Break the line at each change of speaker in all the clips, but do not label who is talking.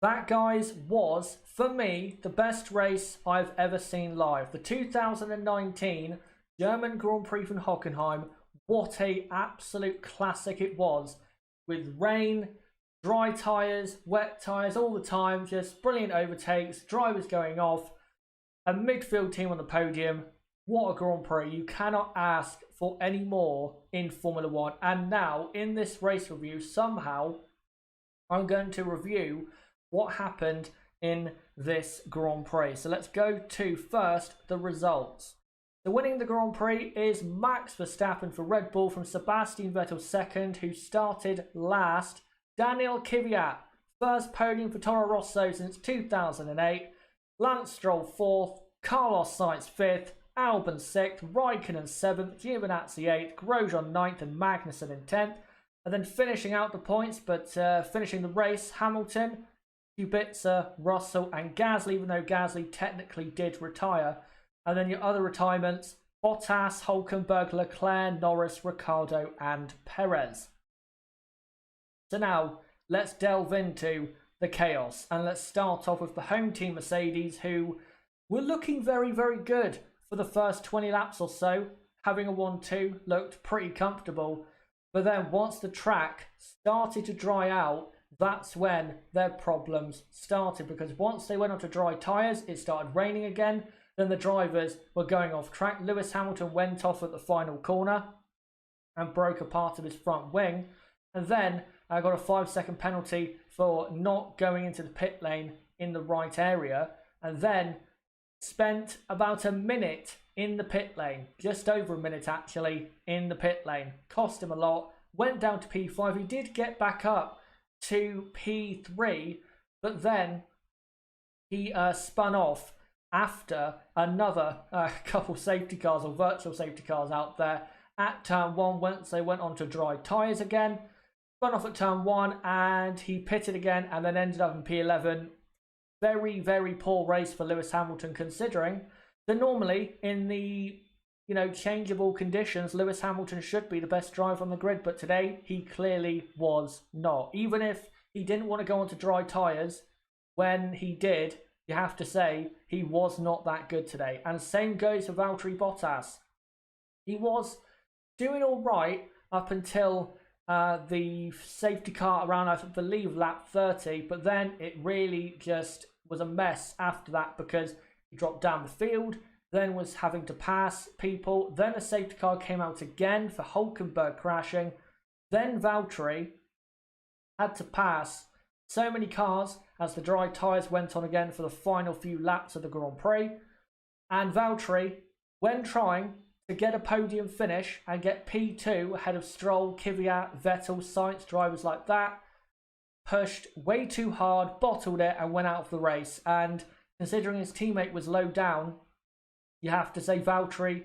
That, guys, was, for me, the best race I've ever seen live. The 2019 German Grand Prix von Hockenheim. What a absolute classic it was. With rain, dry tyres, wet tyres all the time. Just brilliant overtakes, drivers going off. A midfield team on the podium. What a Grand Prix. You cannot ask for any more in Formula 1. And now, in this race review, somehow, I'm going to review what happened in this Grand Prix. So let's go to first the results. So winning the Grand Prix is Max Verstappen for Red Bull from Sebastian Vettel second, who started last. Daniel Kvyat, first podium for Toro Rosso since 2008. Lance Stroll fourth, Carlos Sainz fifth, Albon sixth, Raikkonen seventh, Giovinazzi eighth, Grosjean ninth, and Magnussen in 10th. And then finishing out the points, but finishing the race, Hamilton, Kubica, Russell, and Gasly, even though Gasly technically did retire. And then your other retirements, Bottas, Hülkenberg, Leclerc, Norris, Ricciardo, and Perez. So now, let's delve into the chaos. And let's start off with the home team Mercedes, who were looking very, very good for the first 20 laps or so. Having a 1-2 looked pretty comfortable. But then once the track started to dry out, that's when their problems started. Because once they went on to dry tyres, it started raining again. Then the drivers were going off track. Lewis Hamilton went off at the final corner and broke a part of his front wing. And then I got a 5-second penalty for not going into the pit lane in the right area. And then spent about a minute in the pit lane. Just over a minute, actually, in the pit lane. Cost him a lot. Went down to P5. He did get back up to P3. But then he spun off after another couple safety cars or virtual safety cars out there at turn 1. Once they went on to dry tyres again, spun off at turn 1 and he pitted again and then ended up in P11. Very, very poor race for Lewis Hamilton, considering that normally in the changeable conditions, Lewis Hamilton should be the best driver on the grid, but today he clearly was not. Even if he didn't want to go on to dry tyres, when he did, you have to say he was not that good today. And same goes for Valtteri Bottas. He was doing all right up until the safety car around, I believe, lap 30. But then it really just was a mess after that, because he dropped down the field, then was having to pass people. Then a safety car came out again for Hülkenberg crashing. Then Valtteri had to pass so many cars as the dry tyres went on again for the final few laps of the Grand Prix. And Valtteri, when trying to get a podium finish and get P2 ahead of Stroll, Kvyat, Vettel, Sainz, drivers like that, pushed way too hard, bottled it, and went out of the race. And considering his teammate was low down, you have to say, Valtteri,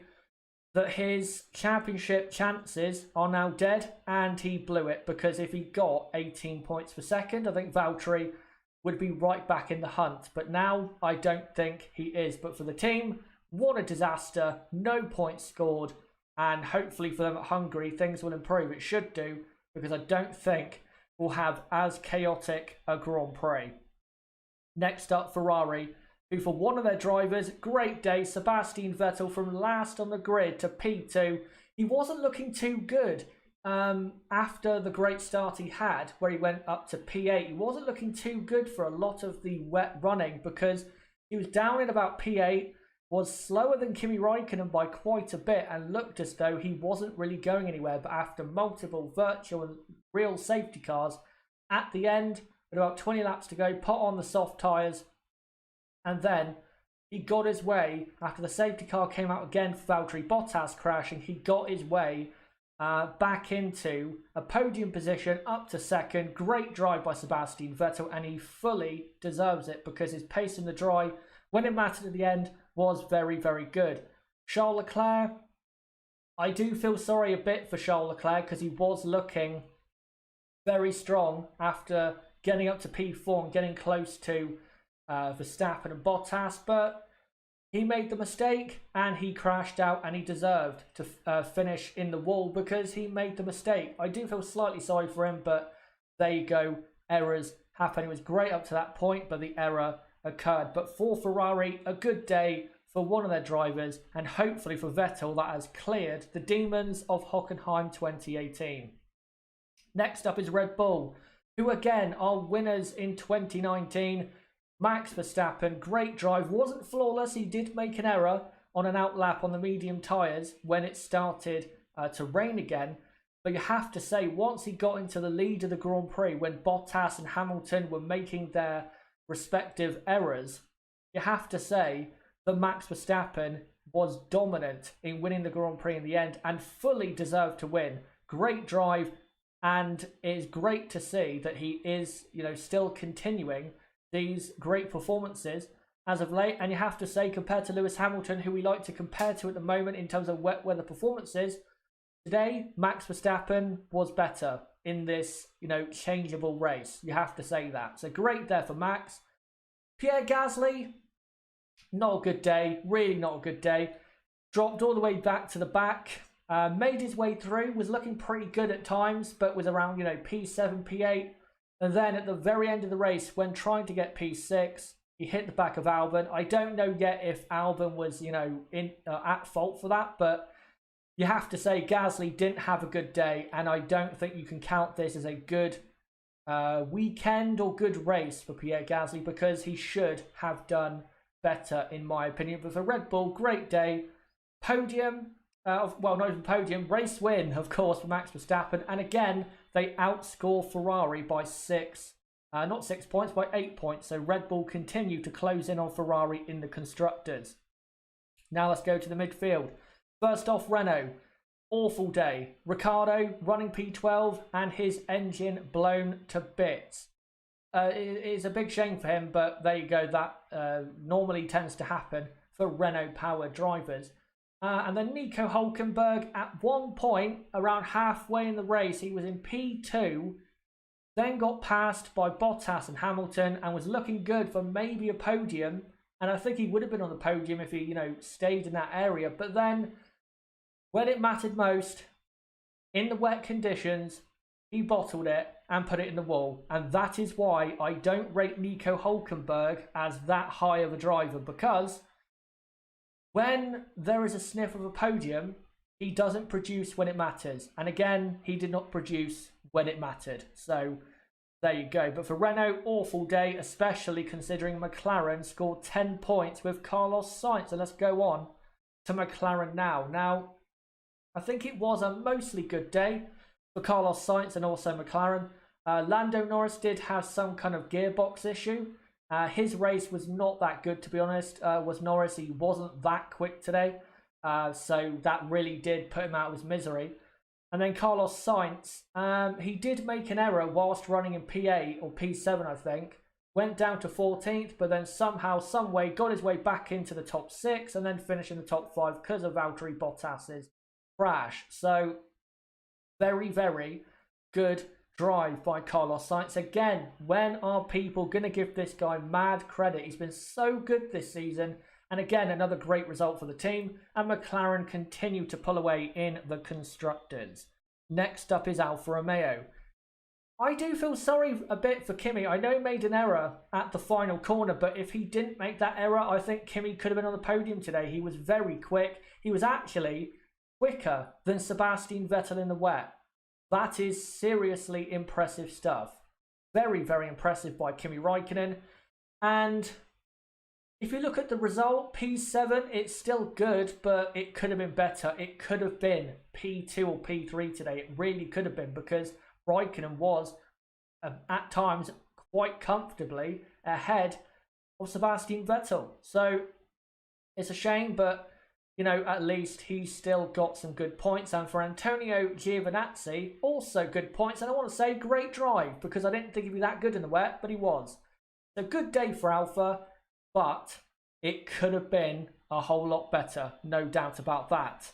that his championship chances are now dead, and he blew it, because if he got 18 points per second, I think Valtteri would be right back in the hunt. But now I don't think he is. But for the team, what a disaster. No points scored, and hopefully for them at Hungary, things will improve. It should do, because I don't think we'll have as chaotic a Grand Prix. Next up, Ferrari, who for one of their drivers, great day, Sebastian Vettel, from last on the grid to P2. He wasn't looking too good after the great start he had, where he went up to P8. He wasn't looking too good for a lot of the wet running, because he was down in about P8, was slower than Kimi Raikkonen by quite a bit, and looked as though he wasn't really going anywhere. But after multiple virtual and real safety cars, at the end, with about 20 laps to go, put on the soft tyres, and then he got his way. After the safety car came out again for Valtteri Bottas crashing, he got his way back into a podium position, up to second. Great drive by Sebastian Vettel, and he fully deserves it, because his pace in the dry, when it mattered at the end, was very, very good. Charles Leclerc, I do feel sorry a bit for Charles Leclerc, because he was looking very strong after getting up to P4 and getting close to Verstappen and Bottas, but he made the mistake and he crashed out, and he deserved to finish in the wall because he made the mistake. I do feel slightly sorry for him, but there you go. errors happen. It was great up to that point, but the error occurred. But for Ferrari, a good day for one of their drivers, and hopefully for Vettel, that has cleared the demons of Hockenheim 2018. Next up is Red Bull, who again are winners in 2019. Max Verstappen, great drive, wasn't flawless. He did make an error on an outlap on the medium tyres when it started to rain again. But you have to say, once he got into the lead of the Grand Prix, when Bottas and Hamilton were making their respective errors, you have to say that Max Verstappen was dominant in winning the Grand Prix in the end and fully deserved to win. Great drive, and it is great to see that he is, still continuing these great performances as of late. And you have to say, compared to Lewis Hamilton, who we like to compare to at the moment in terms of wet weather performances, today Max Verstappen was better in this, changeable race. You have to say that. So great there for Max. Pierre Gasly, not a good day. Really not a good day. Dropped all the way back to the back. Made his way through. Was looking pretty good at times, but was around, P7, P8. And then at the very end of the race, when trying to get P6, he hit the back of Albon. I don't know yet if Albon was, at fault for that, but you have to say Gasly didn't have a good day, and I don't think you can count this as a good weekend or good race for Pierre Gasly, because he should have done better, in my opinion. But for Red Bull, great day. Podium, well, not even podium, race win, of course, for Max Verstappen. And again, they outscore Ferrari by not 6 points, by 8 points. So Red Bull continue to close in on Ferrari in the Constructors. Now let's go to the midfield. First off, Renault. Awful day. Ricciardo running P12 and his engine blown to bits. It's a big shame for him, but there you go. That normally tends to happen for Renault-powered drivers. And then Nico Hülkenberg, at one point, around halfway in the race, he was in P2, then got passed by Bottas and Hamilton, and was looking good for maybe a podium. And I think he would have been on the podium if he, stayed in that area. But then, when it mattered most, in the wet conditions, he bottled it and put it in the wall. And that is why I don't rate Nico Hülkenberg as that high of a driver, because when there is a sniff of a podium, he doesn't produce when it matters. And again, he did not produce when it mattered. So there you go. But for Renault, awful day, especially considering McLaren scored 10 points with Carlos Sainz. So let's go on to McLaren now. Now, I think it was a mostly good day for Carlos Sainz and also McLaren. Lando Norris did have some kind of gearbox issue. His race was not that good, to be honest. Was Norris. He wasn't that quick today. So that really did put him out of his misery. And then Carlos Sainz, he did make an error whilst running in P8 or P7, I think. Went down to 14th, but then somehow, some way, got his way back into the top 6 and then finished in the top 5 because of Valtteri Bottas's crash. So very, very good drive by Carlos Sainz. Again, when are people going to give this guy mad credit? He's been so good this season. And again, another great result for the team. And McLaren continue to pull away in the Constructors. Next up is Alfa Romeo. I do feel sorry a bit for Kimi. I know he made an error at the final corner, but if he didn't make that error, I think Kimi could have been on the podium today. He was very quick. He was actually quicker than Sebastian Vettel in the wet. That is seriously impressive stuff. Very, very impressive by Kimi Räikkönen. And if you look at the result, P7, it's still good, but it could have been better. It could have been P2 or P3 today. It really could have been, because Räikkönen was, at times, quite comfortably ahead of Sebastian Vettel. So it's a shame, but at least he's still got some good points. And for Antonio Giovinazzi, also good points. And I want to say great drive, because I didn't think he'd be that good in the wet, but he was. So good day for Alfa, but it could have been a whole lot better. No doubt about that.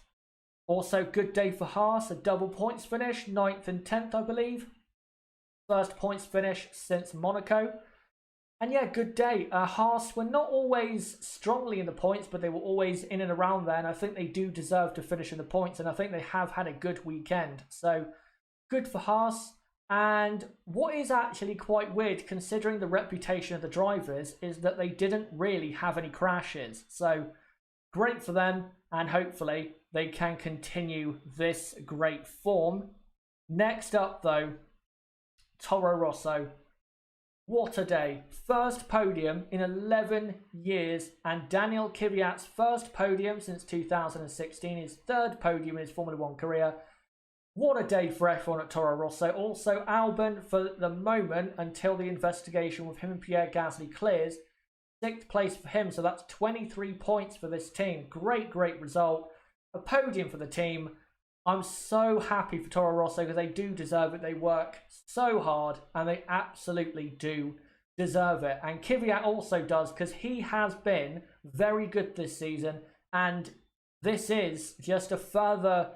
Also good day for Haas, a double points finish, 9th and 10th, I believe. First points finish since Monaco. And yeah, good day. Haas were not always strongly in the points, but they were always in and around there. And I think they do deserve to finish in the points. And I think they have had a good weekend. So good for Haas. And what is actually quite weird, considering the reputation of the drivers, is that they didn't really have any crashes. So great for them, and hopefully they can continue this great form. Next up, though, Toro Rosso. What a day. First podium in 11 years, and Daniel Kvyat's first podium since 2016, his third podium in his Formula 1 career. What a day for F1 at Toro Rosso. Also, Albon, for the moment, until the investigation with him and Pierre Gasly clears, 6th place for him, so that's 23 points for this team. Great result. A podium for the team. I'm so happy for Toro Rosso because they do deserve it. They work so hard and they absolutely do deserve it. And Kvyat also does, because he has been very good this season, and this is just a further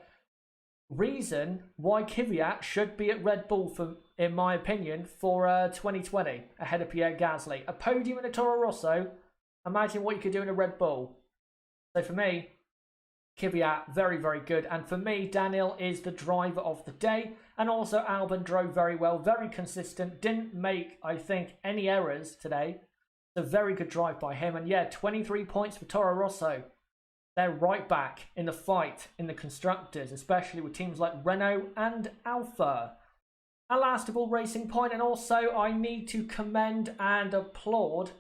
reason why Kvyat should be at Red Bull, for, in my opinion, for 2020 ahead of Pierre Gasly. A podium in a Toro Rosso, imagine what you could do in a Red Bull. So for me, Kvyat, very good. And for me, Daniel is the driver of the day. And also Albon drove very well, very consistent, didn't make, I think, any errors today. So very good drive by him. And yeah, 23 points for Toro Rosso. They're right back in the fight in the constructors, especially with teams like Renault and Alfa. And last of all, Racing Point. And also I need to commend and applaud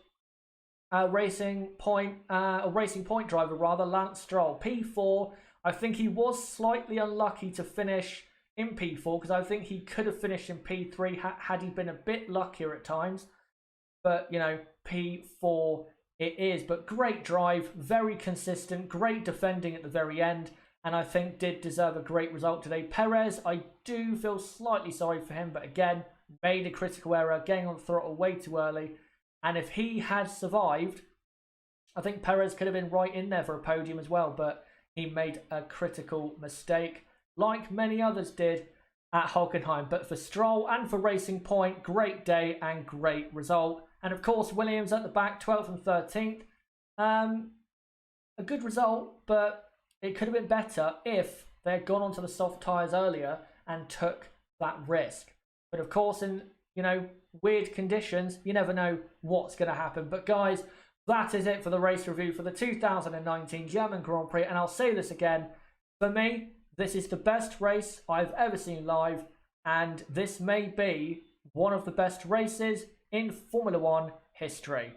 a Racing Point driver, Lance Stroll. P4, I think he was slightly unlucky to finish in P4, because I think he could have finished in P3 had he been a bit luckier at times. But, you know, P4 it is. But great drive, very consistent, great defending at the very end, and I think did deserve a great result today. Perez, I do feel slightly sorry for him, but again, made a critical error, getting on the throttle way too early. And if he had survived, I think Perez could have been right in there for a podium as well, but he made a critical mistake, like many others did at Hockenheim. But for Stroll and for Racing Point, great day and great result. And of course, Williams at the back, 12th and 13th. A good result, but it could have been better if they had gone onto the soft tyres earlier and took that risk. But of course, in, you know, weird conditions, you never know what's going to happen. But guys, that is it for the race review for the 2019 German Grand Prix. And I'll say this again, for me, this is the best race I've ever seen live, and this may be one of the best races in Formula 1 history.